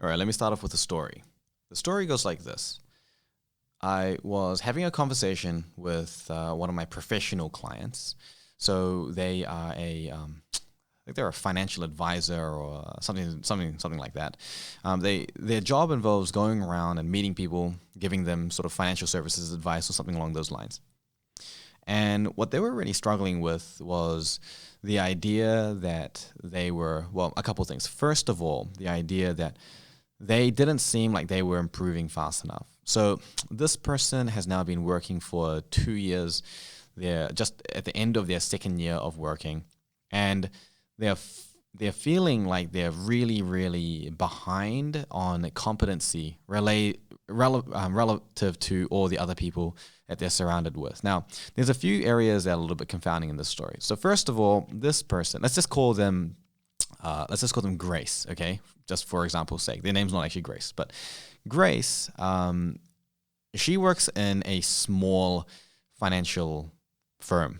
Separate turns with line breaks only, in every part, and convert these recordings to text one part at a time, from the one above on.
All right, let me start off with a story. The story goes like this. I was having a conversation with one of my professional clients. So they are I think they're a financial advisor or something like that. Their job involves going around and meeting people, giving them sort of financial services advice or something along those lines. And what they were really struggling with was the idea that a couple of things. First of all, the idea that they didn't seem like they were improving fast enough. So this person has now been working for 2 years. They're just at the end of their second year of working, and they're feeling like they're really, really behind on competency relative to all the other people that they're surrounded with. Now, there's a few areas that are a little bit confounding in this story. So first of all, this person, let's just call them Grace, okay? Just for example's sake. Their name's not actually Grace, but Grace, she works in a small financial firm,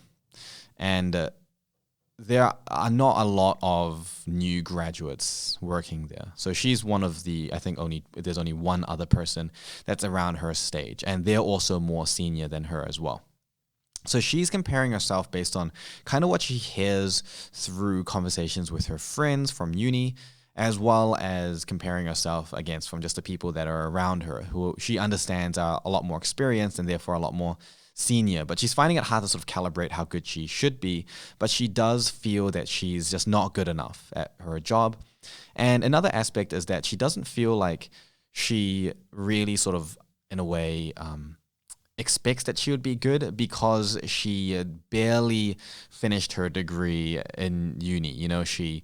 and there are not a lot of new graduates working there. So she's one of there's only one other person that's around her stage, and they're also more senior than her as well. So she's comparing herself based on kind of what she hears through conversations with her friends from uni, as well as comparing herself against from just the people that are around her, who she understands are a lot more experienced and therefore a lot more senior. But she's finding it hard to sort of calibrate how good she should be, but she does feel that she's just not good enough at her job. And another aspect is that she doesn't feel like she really sort of, in a way, expects that she would be good because she had barely finished her degree in uni. She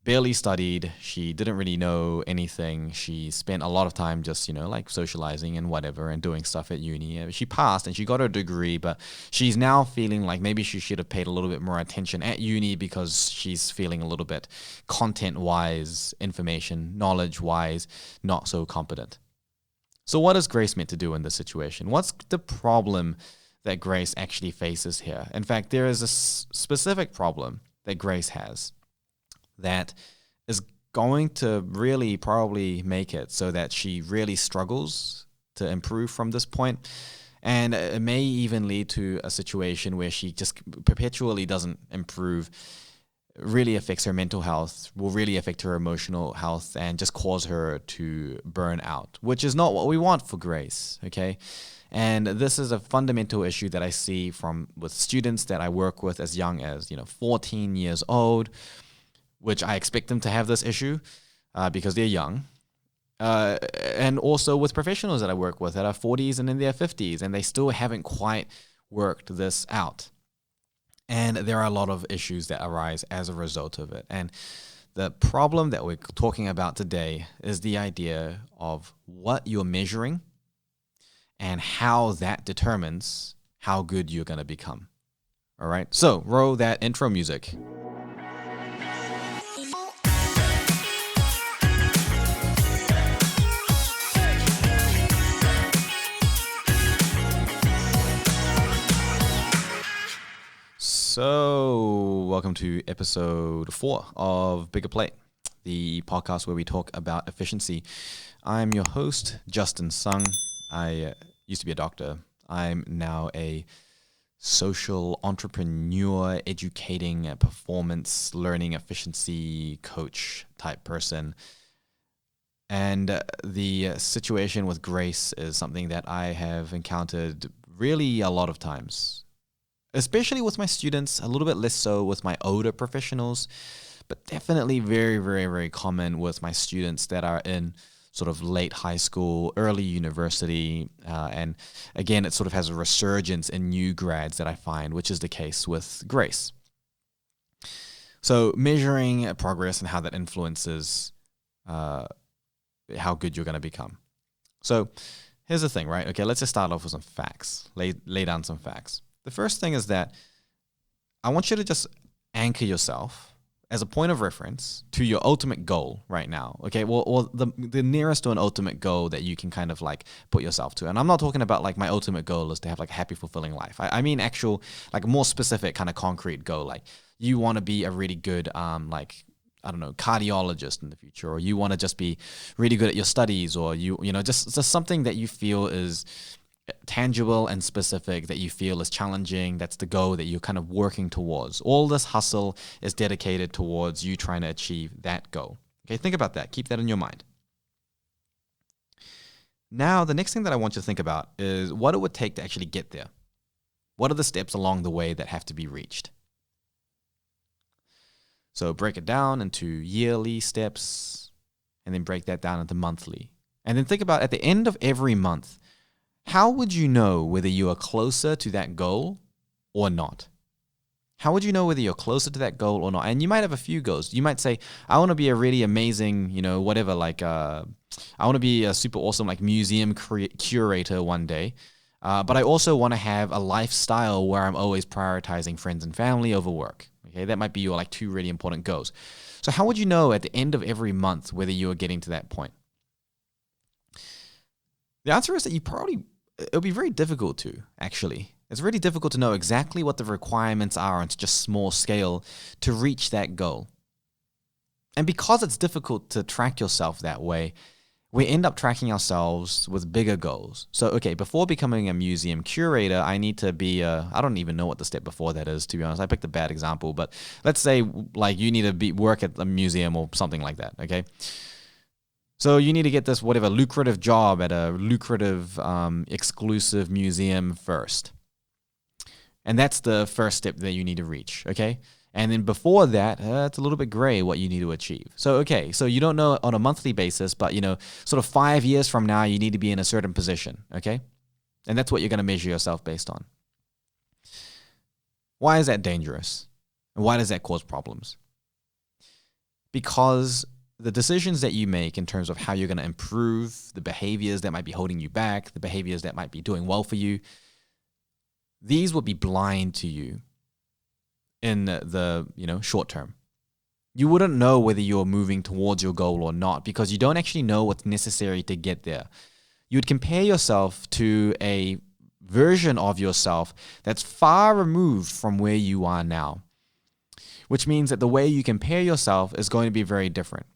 barely studied. She didn't really know anything. She spent a lot of time just, like socializing and whatever and doing stuff at uni. She passed and she got her degree, but she's now feeling like maybe she should have paid a little bit more attention at uni because she's feeling a little bit content-wise, information, knowledge-wise, not so competent. So what is Grace meant to do in this situation? What's the problem that Grace actually faces here? In fact, there is a specific problem that Grace has that is going to really probably make it so that she really struggles to improve from this point. And it may even lead to a situation where she just perpetually doesn't improve, really affects her mental health, will really affect her emotional health, and just cause her to burn out, which is not what we want for Grace, okay? And this is a fundamental issue that I see with students that I work with as young as 14 years old, which I expect them to have this issue because they're young. And also with professionals that I work with that are 40s and in their 50s, and they still haven't quite worked this out. And there are a lot of issues that arise as a result of it. And the problem that we're talking about today is the idea of what you're measuring and how that determines how good you're going to become. All right, so roll that intro music. So, welcome to episode 4 of Bigger Plate, the podcast where we talk about efficiency. I'm your host, Justin Sung. I used to be a doctor. I'm now a social entrepreneur, educating, performance, learning, efficiency coach type person. And the situation with Grace is something that I have encountered really a lot of times, especially with my students, a little bit less so with my older professionals, but definitely very, very, very common with my students that are in sort of late high school, early university. And again, it sort of has a resurgence in new grads that I find, which is the case with Grace. So measuring progress and how that influences how good you're going to become. So here's the thing, right? Okay, let's just start off with some facts, lay down some facts. The first thing is that I want you to just anchor yourself as a point of reference to your ultimate goal right now, okay? Well, the nearest to an ultimate goal that you can kind of like put yourself to. And I'm not talking about like my ultimate goal is to have like a happy, fulfilling life. I mean actual, like a more specific kind of concrete goal. Like you want to be a really good I don't know, cardiologist in the future, or you want to just be really good at your studies, or just something that you feel is tangible and specific, that you feel is challenging, that's the goal that you're kind of working towards. All this hustle is dedicated towards you trying to achieve that goal. Okay, think about that. Keep that in your mind. Now, the next thing that I want you to think about is what it would take to actually get there. What are the steps along the way that have to be reached? So break it down into yearly steps, and then break that down into monthly. And then think about at the end of every month, how would you know whether you are closer to that goal or not? How would you know whether you're closer to that goal or not? And you might have a few goals. You might say, I want to be a really amazing, whatever, I want to be a super awesome museum curator one day. But I also want to have a lifestyle where I'm always prioritizing friends and family over work. Okay, that might be your two really important goals. So how would you know at the end of every month whether you are getting to that point? The answer is that it'll be very difficult to, actually. It's really difficult to know exactly what the requirements are on just small scale to reach that goal. And because it's difficult to track yourself that way, we end up tracking ourselves with bigger goals. So, okay, before becoming a museum curator, I need to be I don't even know what the step before that is, to be honest. I picked a bad example, but let's say you need to work at a museum or something like that, okay? So you need to get this lucrative job at a lucrative exclusive museum first. And that's the first step that you need to reach, okay? And then before that, it's a little bit gray what you need to achieve. So, okay, so you don't know on a monthly basis, but, sort of 5 years from now, you need to be in a certain position, okay? And that's what you're going to measure yourself based on. Why is that dangerous? And why does that cause problems? Because the decisions that you make in terms of how you're going to improve the behaviors that might be holding you back, the behaviors that might be doing well for you, these will be blind to you in the short term. You wouldn't know whether you're moving towards your goal or not because you don't actually know what's necessary to get there. You would compare yourself to a version of yourself that's far removed from where you are now, which means that the way you compare yourself is going to be very different.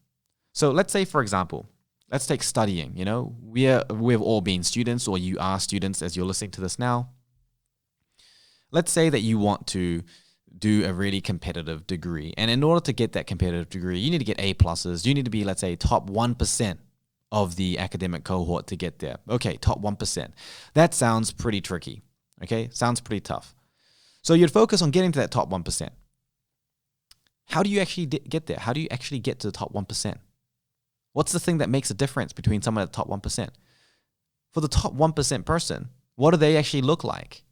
So let's say, for example, let's take studying. We've all been students, or you are students as you're listening to this now. Let's say that you want to do a really competitive degree. And in order to get that competitive degree, you need to get A+. You need to be, let's say, top 1% of the academic cohort to get there. Okay, top 1%. That sounds pretty tricky. Okay, sounds pretty tough. So you'd focus on getting to that top 1%. How do you actually get there? How do you actually get to the top 1%? What's the thing that makes a difference between someone at the top 1%? For the top 1% person, what do they actually look like?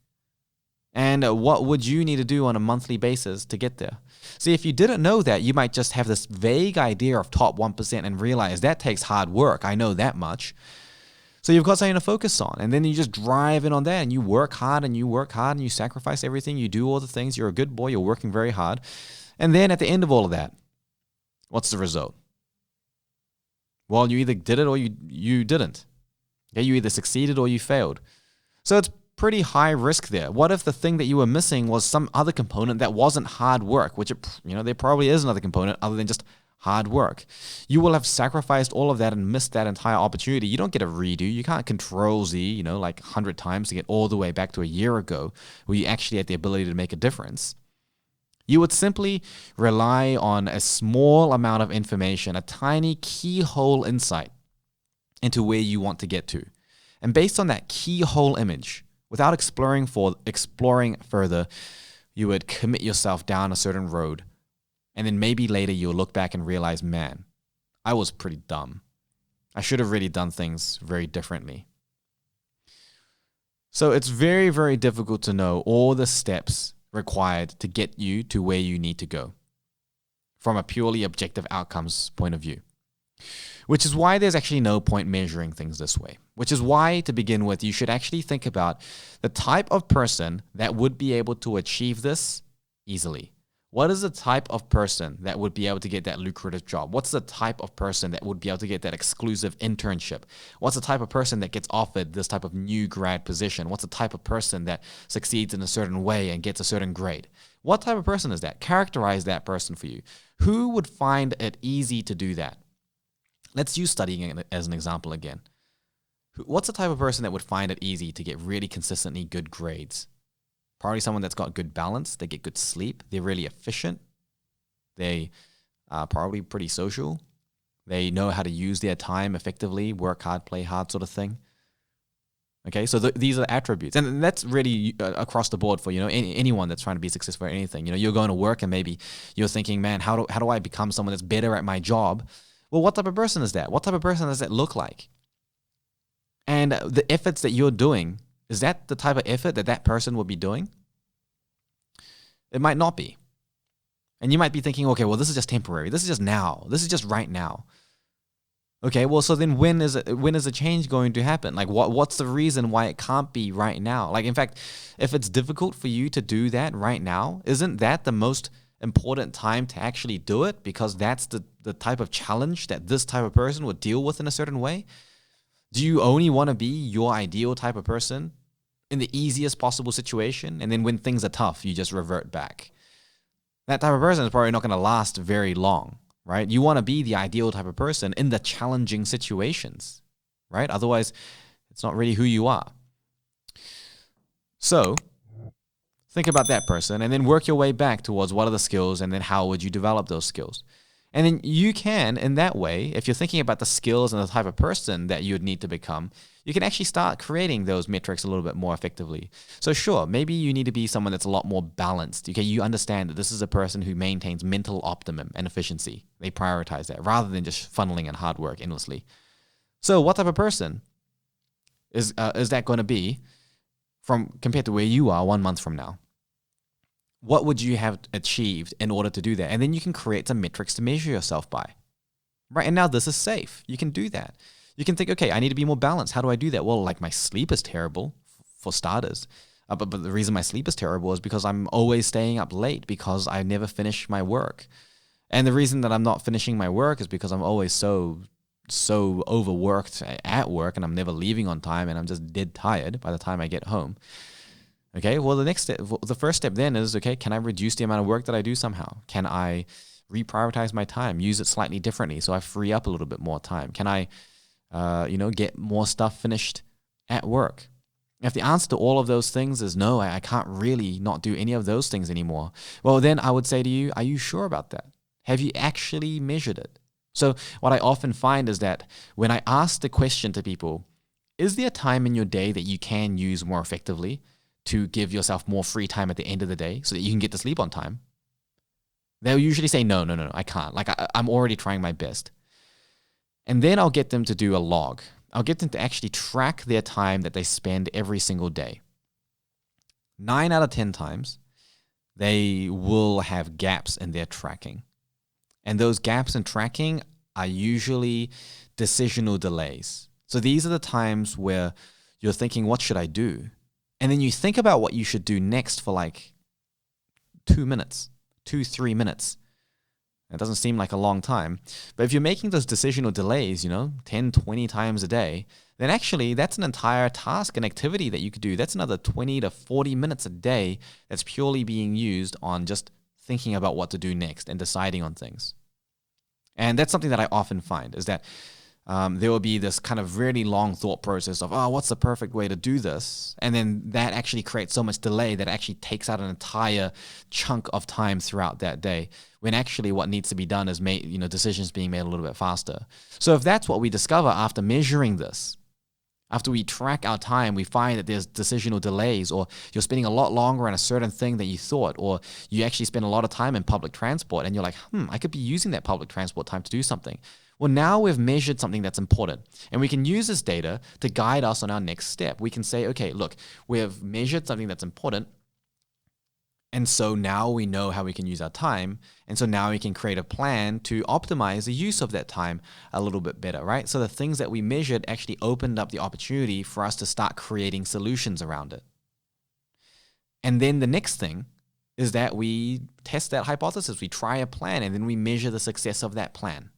And what would you need to do on a monthly basis to get there? See, if you didn't know that, you might just have this vague idea of top 1% and realize that takes hard work. I know that much. So you've got something to focus on. And then you just drive in on that and you work hard and you sacrifice everything. You do all the things. You're a good boy. You're working very hard. And then at the end of all of that, what's the result? Well, you either did it or you didn't. Okay, you either succeeded or you failed. So it's pretty high risk there. What if the thing that you were missing was some other component that wasn't hard work, which there probably is another component other than just hard work. You will have sacrificed all of that and missed that entire opportunity. You don't get a redo. You can't Control Z, 100 times to get all the way back to a year ago where you actually had the ability to make a difference. You would simply rely on a small amount of information, a tiny keyhole insight into where you want to get to. And based on that keyhole image, without exploring further, you would commit yourself down a certain road. And then maybe later you'll look back and realize, man, I was pretty dumb. I should have really done things very differently. So it's very, very difficult to know all the steps required to get you to where you need to go from a purely objective outcomes point of view. Which is why there's actually no point measuring things this way. Which is why, to begin with, you should actually think about the type of person that would be able to achieve this easily. What is the type of person that would be able to get that lucrative job? What's the type of person that would be able to get that exclusive internship? What's the type of person that gets offered this type of new grad position? What's the type of person that succeeds in a certain way and gets a certain grade? What type of person is that? Characterize that person for you. Who would find it easy to do that? Let's use studying as an example again. What's the type of person that would find it easy to get really consistently good grades? Probably someone that's got good balance. They get good sleep. They're really efficient. They are probably pretty social. They know how to use their time effectively, work hard, play hard sort of thing. Okay, so these are attributes. And that's really across the board for, anyone that's trying to be successful at anything. You're going to work and maybe you're thinking, man, how do I become someone that's better at my job? Well, what type of person is that? What type of person does that look like? And the efforts that you're doing, is that the type of effort that person will be doing? It might not be. And you might be thinking, okay, well, this is just temporary. This is just now. This is just right now. Okay, well, so then when is the change going to happen? Like, what's the reason why it can't be right now? Like, in fact, if it's difficult for you to do that right now, isn't that the most important time to actually do it? Because that's the type of challenge that this type of person would deal with in a certain way. Do you only want to be your ideal type of person in the easiest possible situation? And then when things are tough, you just revert back. That type of person is probably not going to last very long, right? You want to be the ideal type of person in the challenging situations, right? Otherwise, it's not really who you are. So think about that person and then work your way back towards what are the skills and then how would you develop those skills. And then you can, in that way, if you're thinking about the skills and the type of person that you would need to become, you can actually start creating those metrics a little bit more effectively. So sure, maybe you need to be someone that's a lot more balanced. Okay, you understand that this is a person who maintains mental optimum and efficiency. They prioritize that rather than just funneling in hard work endlessly. So what type of person is that going to be compared to where you are 1 month from now? What would you have achieved in order to do that? And then you can create some metrics to measure yourself by. Right, and now this is safe. You can do that. You can think, okay, I need to be more balanced. How do I do that? Well, like my sleep is terrible, for starters. But the reason my sleep is terrible is because I'm always staying up late because I never finish my work. And the reason that I'm not finishing my work is because I'm always so overworked at work and I'm never leaving on time and I'm just dead tired by the time I get home. Okay, well, the first step then is, okay, can I reduce the amount of work that I do somehow? Can I reprioritize my time, use it slightly differently so I free up a little bit more time? Can I, get more stuff finished at work? If the answer to all of those things is no, I can't really not do any of those things anymore, well, then I would say to you, are you sure about that? Have you actually measured it? So what I often find is that when I ask the question to people, is there a time in your day that you can use more effectively to give yourself more free time at the end of the day so that you can get to sleep on time? They'll usually say, no, I can't. Like, I'm already trying my best. And then I'll get them to do a log. I'll get them to actually track their time that they spend every single day. 9 out of 10 times, they will have gaps in their tracking. And those gaps in tracking are usually decisional delays. So these are the times where you're thinking, what should I do? And then you think about what you should do next for like 3 minutes. It doesn't seem like a long time. But if you're making those decisional delays, 10, 20 times a day, then actually that's an entire task and activity that you could do. That's another 20 to 40 minutes a day that's purely being used on just thinking about what to do next and deciding on things. And that's something that I often find is that there will be this kind of really long thought process of, what's the perfect way to do this? And then that actually creates so much delay that it actually takes out an entire chunk of time throughout that day, when actually what needs to be done is decisions being made a little bit faster. So if that's what we discover after measuring this, after we track our time, we find that there's decisional delays, or you're spending a lot longer on a certain thing than you thought, or you actually spend a lot of time in public transport and you're like, I could be using that public transport time to do something. Well, now we've measured something that's important, and we can use this data to guide us on our next step. We can say, okay, look, we have measured something that's important, and so now we know how we can use our time, and so now we can create a plan to optimize the use of that time a little bit better, right? So the things that we measured actually opened up the opportunity for us to start creating solutions around it. And then the next thing is that we test that hypothesis. We try a plan, and then we measure the success of that plan.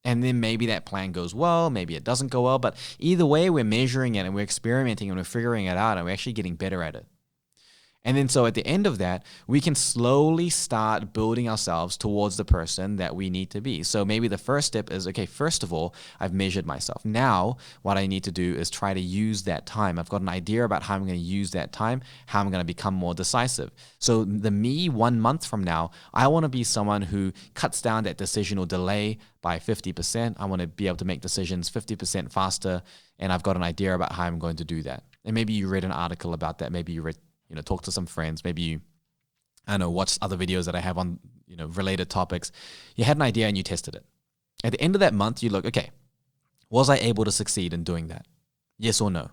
And then maybe that plan goes well, maybe it doesn't go well, but either way, we're measuring it and we're experimenting and we're figuring it out and we're actually getting better at it. And then so at the end of that, we can slowly start building ourselves towards the person that we need to be. So maybe the first step is, okay, first of all, I've measured myself. Now, what I need to do is try to use that time. I've got an idea about how I'm going to use that time, how I'm going to become more decisive. So the me 1 month from now, I want to be someone who cuts down that decisional delay by 50%. I want to be able to make decisions 50% faster. And I've got an idea about how I'm going to do that. And maybe you read an article about that. Maybe you read talk to some friends, maybe you, watch other videos that I have on, related topics. You had an idea and you tested it. At the end of that month, you look, okay, was I able to succeed in doing that? Yes or no?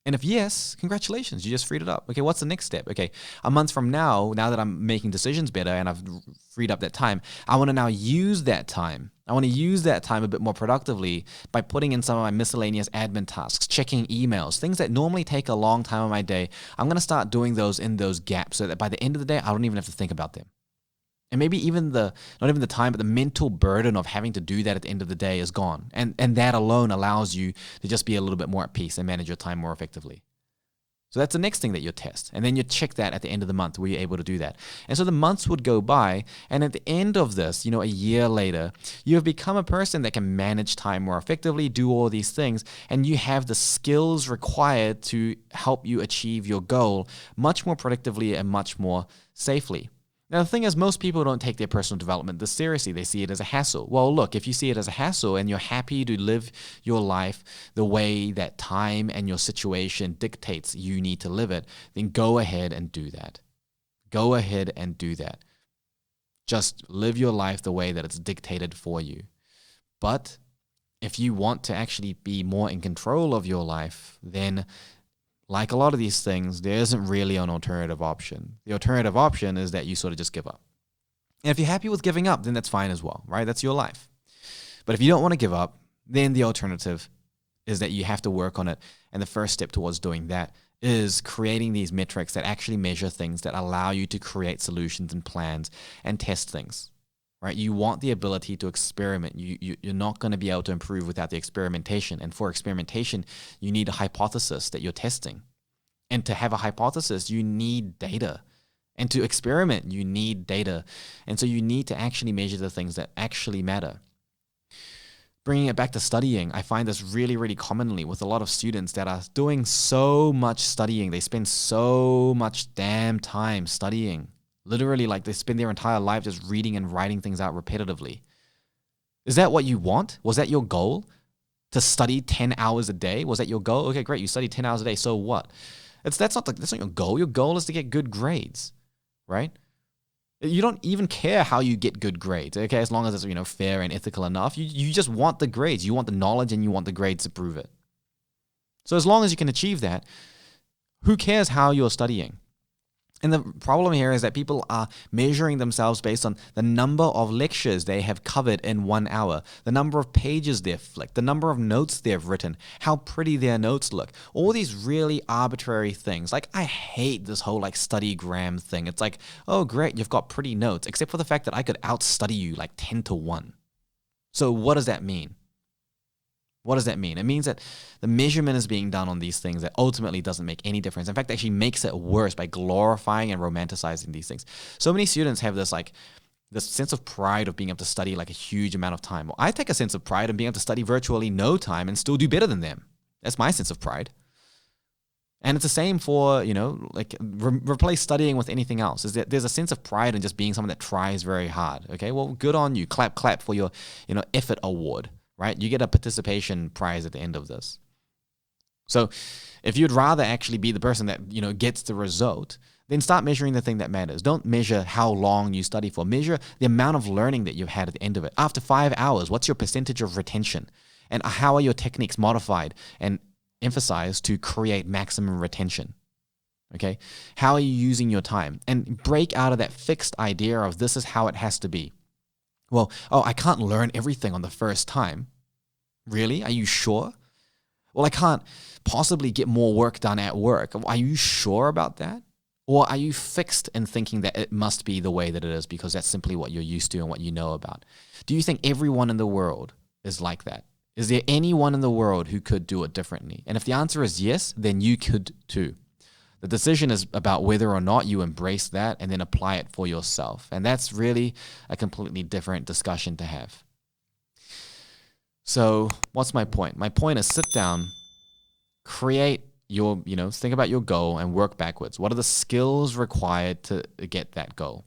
And if yes, congratulations, you just freed it up. Okay, what's the next step? Okay, a month from now that I'm making decisions better and I've freed up that time, I want to now use that time. I want to use that time a bit more productively by putting in some of my miscellaneous admin tasks, checking emails, things that normally take a long time of my day. I'm going to start doing those in those gaps so that by the end of the day, I don't even have to think about them. And maybe even not even the time, but the mental burden of having to do that at the end of the day is gone. And that alone allows you to just be a little bit more at peace and manage your time more effectively. So that's the next thing that you test. And then you check that at the end of the month. Were you able to do that? And so the months would go by. And at the end of this, a year later, you have become a person that can manage time more effectively, do all these things. And you have the skills required to help you achieve your goal much more productively and much more safely. Now, the thing is, most people don't take their personal development this seriously. They see it as a hassle. Well, look, if you see it as a hassle and you're happy to live your life the way that time and your situation dictates you need to live it, then go ahead and do that. Go ahead and do that. Just live your life the way that it's dictated for you. But if you want to actually be more in control of your life, then like a lot of these things, there isn't really an alternative option. The alternative option is that you sort of just give up. And if you're happy with giving up, then that's fine as well, right? That's your life. But if you don't want to give up, then the alternative is that you have to work on it. And the first step towards doing that is creating these metrics that actually measure things that allow you to create solutions and plans and test things. Right? You want the ability to experiment. You're not going to be able to improve without the experimentation. And for experimentation, you need a hypothesis that you're testing. And to have a hypothesis, you need data. And to experiment, you need data. And so you need to actually measure the things that actually matter. Bringing it back to studying, I find this really, really commonly with a lot of students that are doing so much studying. They spend so much damn time studying. Literally, like they spend their entire life just reading and writing things out repetitively. Is that what you want? Was that your goal? To study 10 hours a day? Was that your goal? Okay, great. You study 10 hours a day. So what? That's not your goal. Your goal is to get good grades, right? You don't even care how you get good grades, okay? As long as it's fair and ethical enough. You just want the grades. You want the knowledge and you want the grades to prove it. So as long as you can achieve that, who cares how you're studying? And the problem here is that people are measuring themselves based on the number of lectures they have covered in 1 hour, the number of pages they've flicked, the number of notes they've written, how pretty their notes look, all these really arbitrary things. Like, I hate this whole studygram thing. It's like, oh, great, you've got pretty notes, except for the fact that I could outstudy you 10-1. So what does that mean? What does that mean? It means that the measurement is being done on these things that ultimately doesn't make any difference. In fact, it actually makes it worse by glorifying and romanticizing these things. So many students have this sense of pride of being able to study a huge amount of time. Well, I take a sense of pride in being able to study virtually no time and still do better than them. That's my sense of pride. And it's the same for, replace studying with anything else. There's a sense of pride in just being someone that tries very hard. Okay, well, good on you. Clap, clap for your, effort award. Right? You get a participation prize at the end of this. So if you'd rather actually be the person that, gets the result, then start measuring the thing that matters. Don't measure how long you study for. Measure the amount of learning that you've had at the end of it. After 5 hours, what's your percentage of retention? And how are your techniques modified and emphasized to create maximum retention? Okay? How are you using your time? And break out of that fixed idea of this is how it has to be. Well, I can't learn everything on the first time. Really? Are you sure? Well, I can't possibly get more work done at work. Are you sure about that? Or are you fixed in thinking that it must be the way that it is because that's simply what you're used to and what you know about? Do you think everyone in the world is like that? Is there anyone in the world who could do it differently? And if the answer is yes, then you could too. The decision is about whether or not you embrace that and then apply it for yourself. And that's really a completely different discussion to have. So what's my point? My point is sit down, create your, think about your goal and work backwards. What are the skills required to get that goal?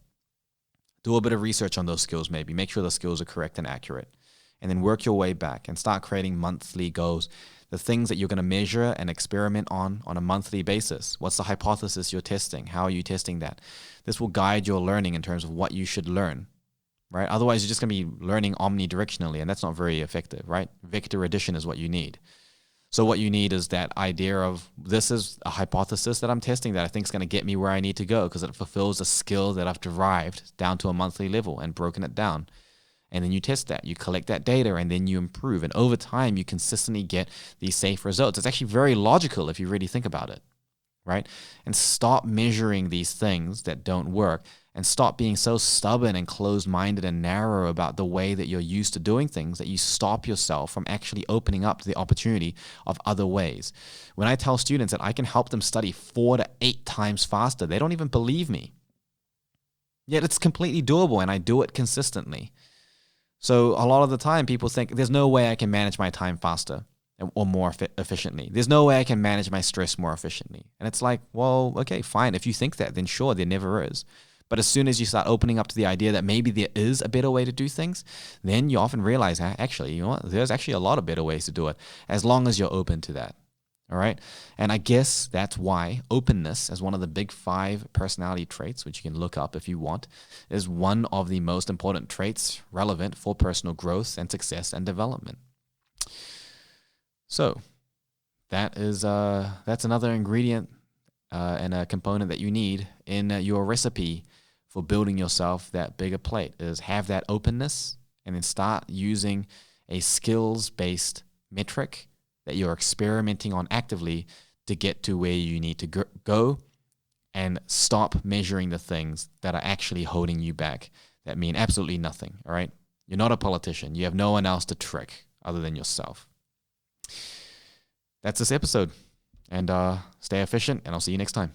Do a bit of research on those skills maybe. Make sure the skills are correct and accurate. And then work your way back and start creating monthly goals. The things that you're going to measure and experiment on a monthly basis. What's the hypothesis you're testing? How are you testing that? This will guide your learning in terms of what you should learn, right? Otherwise, you're just going to be learning omnidirectionally, and that's not very effective, right? Vector addition is what you need. So what you need is that idea of this is a hypothesis that I'm testing that I think is going to get me where I need to go because it fulfills a skill that I've derived down to a monthly level and broken it down. And then you test that, you collect that data, and then you improve. And over time, you consistently get these safe results. It's actually very logical if you really think about it, right? And stop measuring these things that don't work and stop being so stubborn and closed-minded and narrow about the way that you're used to doing things that you stop yourself from actually opening up to the opportunity of other ways. When I tell students that I can help them study 4 to 8 times faster, they don't even believe me. Yet it's completely doable, and I do it consistently. So a lot of the time people think there's no way I can manage my time faster or more efficiently. There's no way I can manage my stress more efficiently. And it's like, well, okay, fine. If you think that, then sure, there never is. But as soon as you start opening up to the idea that maybe there is a better way to do things, then you often realize, actually, you know what? There's actually a lot of better ways to do it as long as you're open to that. All right. And I guess that's why openness, as one of the big 5 personality traits, which you can look up if you want, is one of the most important traits relevant for personal growth and success and development. So that's another ingredient and a component that you need in your recipe for building yourself that bigger plate is have that openness and then start using a skills-based metric that you're experimenting on actively to get to where you need to go and stop measuring the things that are actually holding you back that mean absolutely nothing, all right? You're not a politician. You have no one else to trick other than yourself. That's this episode. And stay efficient, and I'll see you next time.